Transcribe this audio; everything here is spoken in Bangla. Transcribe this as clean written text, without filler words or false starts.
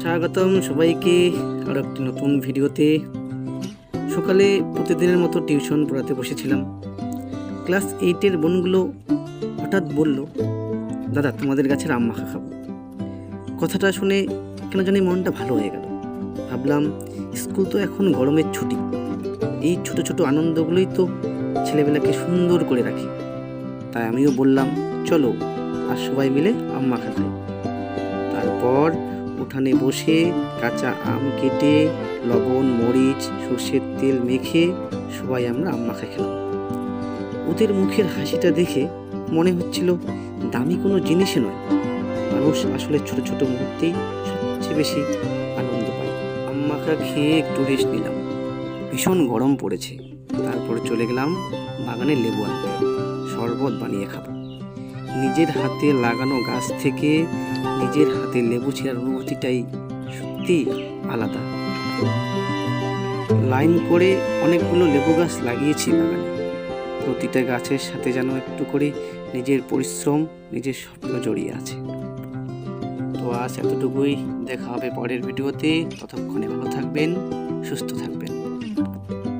স্বাগতম সবাইকে আরও একটি নতুন ভিডিওতে। সকালে প্রতিদিনের মতো টিউশন পড়াতে বসেছিলাম। ক্লাস 8-এর বোনগুলো হঠাৎ বলল, দাদা তোমাদের গাছের আম মাখা খাবো। কথাটা শুনে কেন জানি মনটা ভালো হয়ে গেল। ভাবলাম স্কুল তো এখন গরমের ছুটি, এই ছোট ছোট আনন্দগুলোই তো ছেলেবেলাকে সুন্দর করে রাখে। তাই আমিও বললাম, চলো আর সবাই মিলে আম মাখা খাই। তারপর উঠানে বসে কাঁচা আম কেটে লবণ মরিচ সর্ষের তেল মেখে সবাই আমরা আম মাখা খেলাম। ওদের মুখের হাসিটা দেখে মনে হচ্ছিল দামি কোনো জিনিসই নয়, মানুষ আসলে ছোট ছোট মুহূর্তেই সবচেয়ে বেশি আনন্দ পায়। আম মাখা খেয়ে একটু রেস্ট নিলাম, ভীষণ গরম পড়েছে। তারপর চলে গেলাম বাগানে লেবু আনতে, শরবত বানিয়ে খাবো। নিজের হাতে লাগানো গাছ থেকে নিজের হাতে লেবু ছেঁড়ার অনুভূতিটাই সত্যি আলাদা। লাইন করে অনেকগুলো লেবু গাছ লাগিয়েছি বাগানে। প্রতিটা গাছের সাথে যেন একটু করে নিজের পরিশ্রম, নিজের স্বপ্ন জড়িয়ে আছে। তো আজ এতটুকুই, দেখা হবে পরের ভিডিওতে। ততক্ষণে ভালো থাকবেন, সুস্থ থাকবেন।